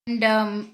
And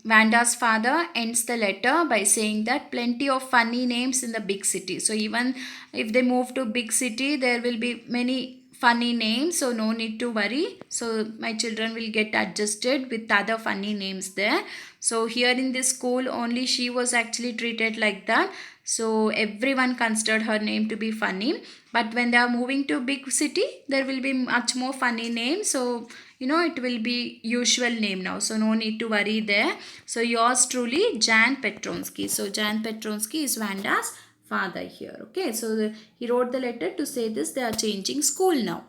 Vanda's father ends the letter by saying that plenty of funny names in the big city. So even if they move to big city, there will be many funny names. So no need to worry. So my children will get adjusted with other funny names there. So here in this school, only she was actually treated like that. So everyone considered her name to be funny. But when they are moving to big city, there will be much more funny names. So it will be usual name now, so no need to worry there. So yours truly, Jan Petronsky. So Jan Petronsky is Vanda's father here. Okay, so he wrote the letter to say this, they are changing school now.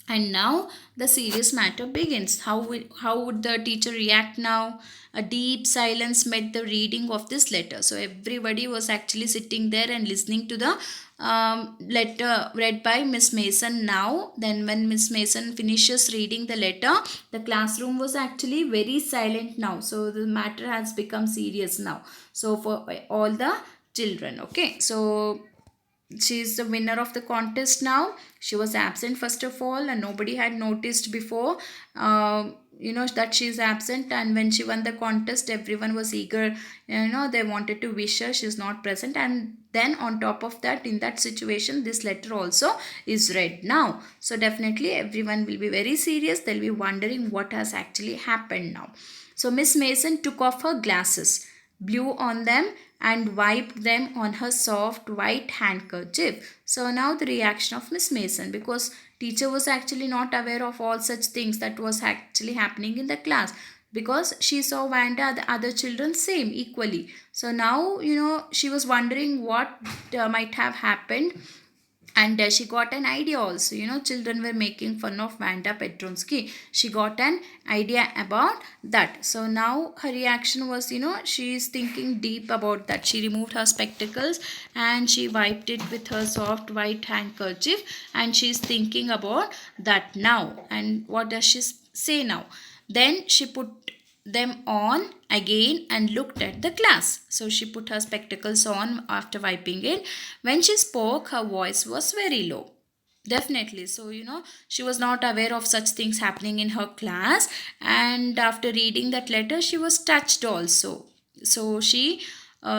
And now the serious matter begins. How would the teacher react now? A deep silence met the reading of this letter. So everybody was actually sitting there and listening to the letter read by Miss Mason now. Then when Miss Mason finishes reading the letter, the classroom was actually very silent now. So the matter has become serious now. So for all the children. Okay. So she is the winner of the contest now. She was absent first of all, and nobody had noticed before that she is absent. And when she won the contest, everyone was eager, they wanted to wish her. She is not present, and then on top of that, in that situation, this letter also is read now. So definitely everyone will be very serious. They'll be wondering what has actually happened now. So Miss Mason took off her glasses, blew on them, and wiped them on her soft white handkerchief. So now the reaction of Miss Mason, because teacher was actually not aware of all such things that was actually happening in the class, because she saw Vanda the other children same equally. So now she was wondering what might have happened. And she got an idea also. Children were making fun of Vanda Petronsky. She got an idea about that. So now her reaction was, she is thinking deep about that. She removed her spectacles and she wiped it with her soft white handkerchief, and she is thinking about that now. And what does she say now? Then she put them on again and looked at the class. So she put her spectacles on after wiping it. When she spoke, her voice was very low. Definitely. So, she was not aware of such things happening in her class. And after reading that letter, she was touched also. So she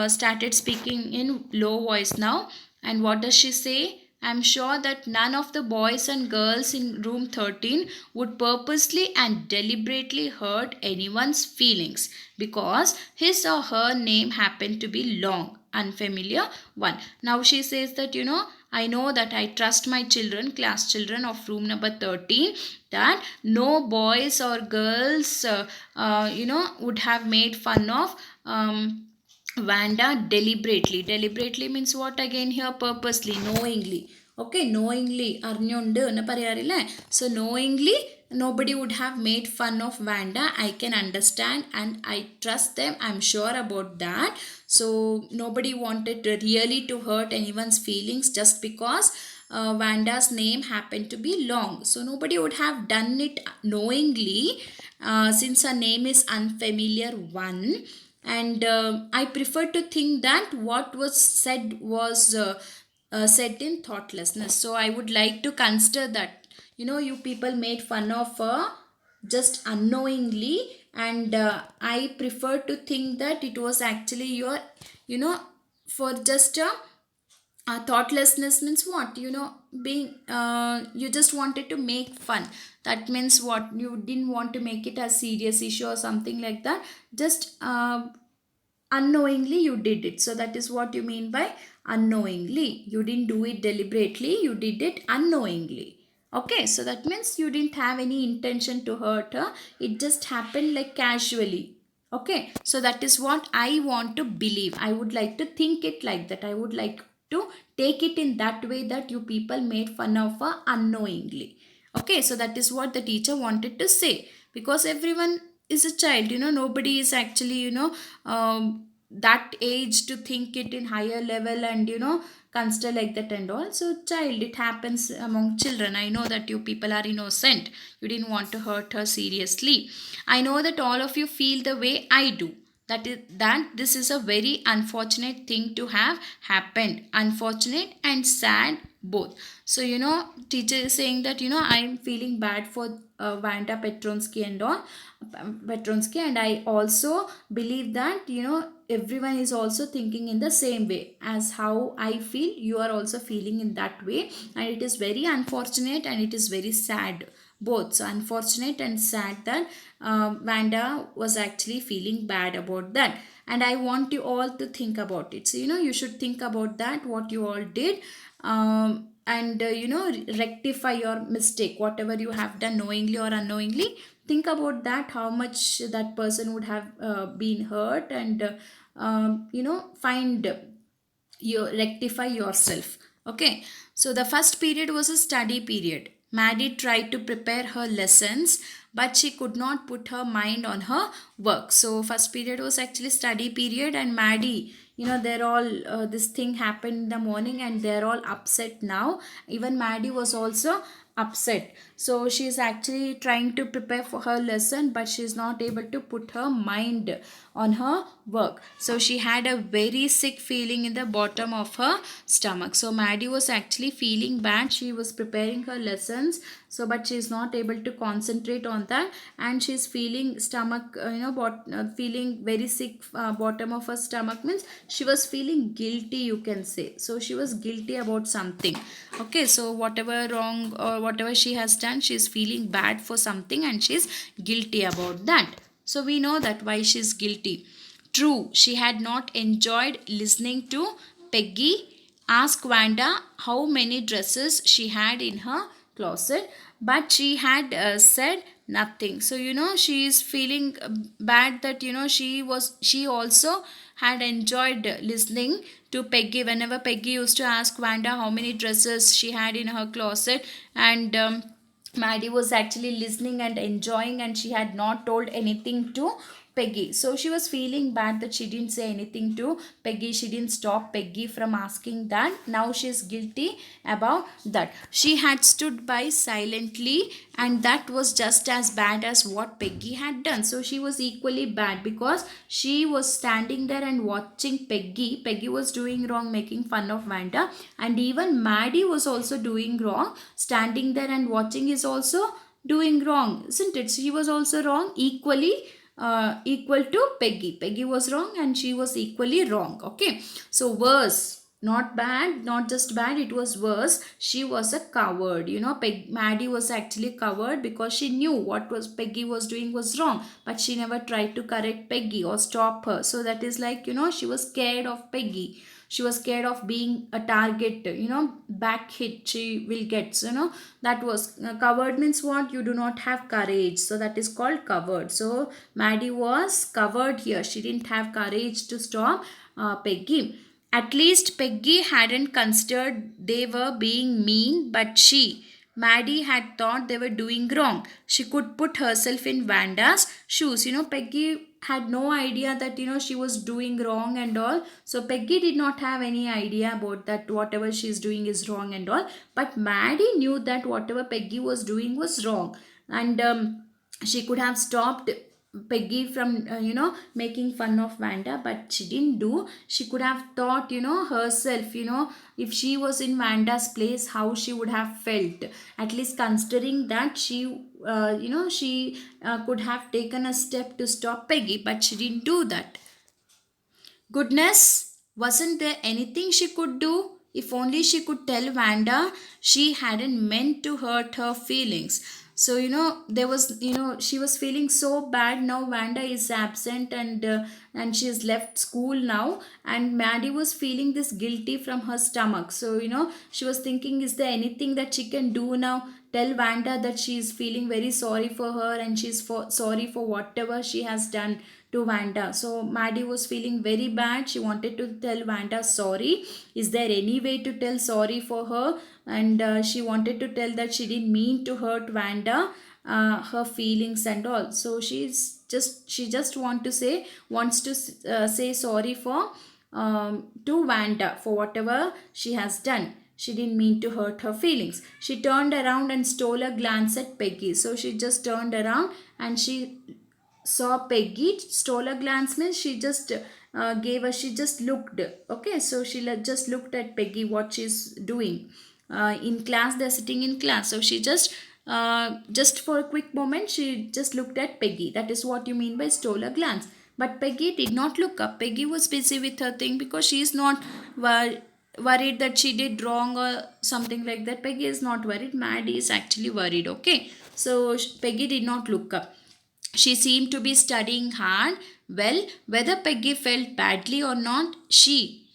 started speaking in low voice now. And what does she say? I'm sure that none of the boys and girls in room 13 would purposely and deliberately hurt anyone's feelings because his or her name happened to be long, unfamiliar one. Now she says that, I know that I trust my children, class children of room number 13, that no boys or girls, would have made fun of. Vanda deliberately. Deliberately means what again here? Purposely, knowingly. Okay, knowingly. Arnyundu enna parayarilla. So knowingly, nobody would have made fun of Vanda. I can understand and I trust them. I'm sure about that. So nobody wanted really to hurt anyone's feelings just because Vanda's name happened to be long. So nobody would have done it knowingly, since her name is unfamiliar one. And I prefer to think that what was said was said in thoughtlessness. So I would like to consider that you people made fun of just unknowingly, and I prefer to think that it was actually your you know for just a thoughtlessness means what, being you just wanted to make fun. That means what, you didn't want to make it a serious issue or something like that. Just unknowingly you did it. So that is what you mean by unknowingly. You didn't do it deliberately, you did it unknowingly. Okay, so that means you didn't have any intention to hurt her. It just happened like casually. Okay, so that is what I want to believe. I would like to think it like that. I would like to take it in that way, that you people made fun of her unknowingly. Okay, so that is what the teacher wanted to say, because everyone is a child. Nobody is actually that age to think it in higher level and consider like that and all. So child, it happens among children. I know that you people are innocent. You didn't want to hurt her seriously. I know that all of you feel the way I do. that this is a very unfortunate thing to have happened, unfortunate and sad both. So teacher is saying that I'm feeling bad for Vanda Petronsky and all, Petronsky, and I also believe that everyone is also thinking in the same way as how I feel, you are also feeling in that way, and it is very unfortunate and it is very sad both. So unfortunate and sad that Vanda was actually feeling bad about that, and I want you all to think about it. So you should think about that, what you all did, and rectify your mistake, whatever you have done knowingly or unknowingly. Think about that, how much that person would have been hurt, and find you rectify yourself. Okay, so the first period was a study period. Maddie tried to prepare her lessons, but she could not put her mind on her work. So first period was actually study period, and Maddie, they're all this thing happened in the morning and they're all upset now. Even Maddie was also upset, so she's actually trying to prepare for her lesson, but she's not able to put her mind on her work. So she had a very sick feeling in the bottom of her stomach. So Maddie was actually feeling bad. She was preparing her lessons, so but she's not able to concentrate on that, and she's feeling stomach, feeling very sick. Bottom of her stomach means she was feeling guilty, you can say. So she was guilty about something. Okay, so whatever wrong or whatever she has done, she's feeling bad for something and she's guilty about that. So we know that why she's guilty. True, she had not enjoyed listening to Peggy ask Wanda how many dresses she had in her closet, but she had said nothing. So she is feeling bad that she also had enjoyed listening to Peggy whenever Peggy used to ask Wanda how many dresses she had in her closet, and Maddie was actually listening and enjoying, and she had not told anything to Peggy. So she was feeling bad that she didn't say anything to Peggy. She didn't stop Peggy from asking that. Now she's guilty about that. She had stood by silently, and that was just as bad as what Peggy had done. So she was equally bad because she was standing there and watching Peggy. Peggy was doing wrong, making fun of Wanda, and even Maddie was also doing wrong. Standing there and watching is also doing wrong, isn't it? She was also wrong, equal to Peggy. Peggy was wrong and she was equally wrong. Okay, so worse, not bad, not just bad, it was worse. She was a coward. Maddie was actually coward because she knew what was Peggy was doing was wrong, but she never tried to correct Peggy or stop her. So that is like, she was scared of Peggy. She was scared of being a target, back hit she will get. So that was coward means what? You do not have courage, so that is called coward. So Maddie was covered here. She didn't have courage to stop Peggy. At least Peggy hadn't considered they were being mean, but Maddie had thought they were doing wrong. She could put herself in Vanda's shoes. Peggy had no idea that she was doing wrong and all. So Peggy did not have any idea about that whatever she's doing is wrong and all. But Maddie knew that whatever Peggy was doing was wrong, and she could have stopped Peggy from making fun of Wanda, but she didn't do. She could have thought herself, if she was in Wanda's place, how she would have felt. At least considering that she could have taken a step to stop Peggy, but she didn't do that. Goodness, wasn't there anything she could do? If only she could tell Wanda she hadn't meant to hurt her feelings. So, there was, she was feeling so bad now. Wanda is absent, and she has left school now. And Maddie was feeling this guilty from her stomach. So, she was thinking, is there anything that she can do now? Tell Wanda that she is feeling very sorry for her, and she's sorry for whatever she has done to Vanda. So Maddie was feeling very bad. She wanted to tell Vanda sorry. Is there any way to tell sorry for her? And she wanted to tell that she didn't mean to hurt Vanda, her feelings and all. So she just wants to say sorry for to Vanda for whatever she has done. She didn't mean to hurt her feelings. She turned around and stole a glance at Peggy. So she just turned around and she saw Peggy, stole a glance means she just she just looked. Okay, so she just looked at Peggy, what she's doing. In class, they're sitting in class. So she just for a quick moment, she just looked at Peggy. That is what you mean by stole a glance. But Peggy did not look up. Peggy was busy with her thing because she is not worried that she did wrong or something like that. Peggy is not worried. Maddie is actually worried. Okay, so Peggy did not look up. She seemed to be studying hard. Well, whether Peggy felt badly or not,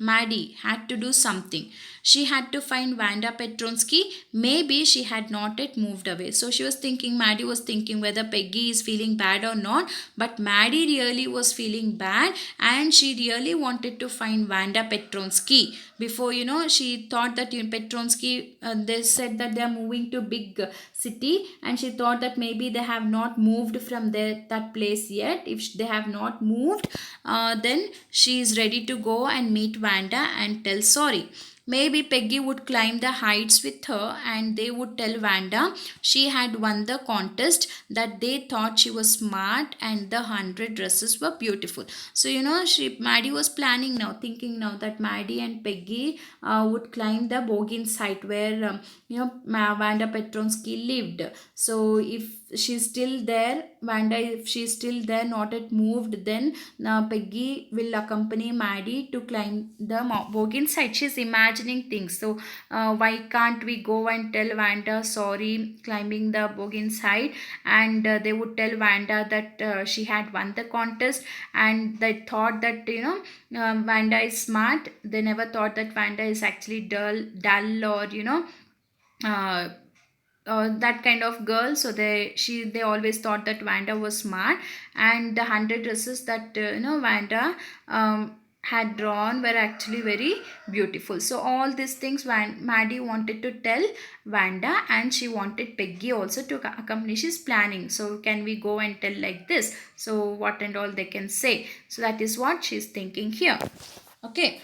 Maddie, had to do something. She had to find Vanda Petronsky. Maybe she had not yet moved away. So she was thinking, Maddie was thinking whether Peggy is feeling bad or not. But Maddie really was feeling bad and she really wanted to find Vanda Petronsky. Before, she thought that Petronsky, they said that they are moving to big city, and she thought that maybe they have not moved from that place yet. If they have not moved, then she is ready to go and meet Vanda and tell sorry. Maybe Peggy would climb the heights with her and they would tell Vanda she had won the contest, that they thought she was smart and the 100 dresses were beautiful. So, Maddie was planning now, thinking now that Maddie and Peggy would climb the Bogin's height where, Vanda Petronsky lived. So, if she's still there, Vanda, if she's still there, not yet moved, then Peggy will accompany Maddie to climb the Bogin side. She's imagining things. So, why can't we go and tell Vanda sorry, climbing the Bogin side? And they would tell Vanda that she had won the contest, and they thought that, Vanda is smart. They never thought that Vanda is actually dull or, uh, that kind of girl. So they always thought that Vanda was smart, and the 100 dresses that Vanda had drawn were actually very beautiful. So all these things Maddie wanted to tell Vanda, and she wanted Peggy also to accompany. She's planning, so can we go and tell like this, so what and all they can say. So that is what she's thinking here. Okay,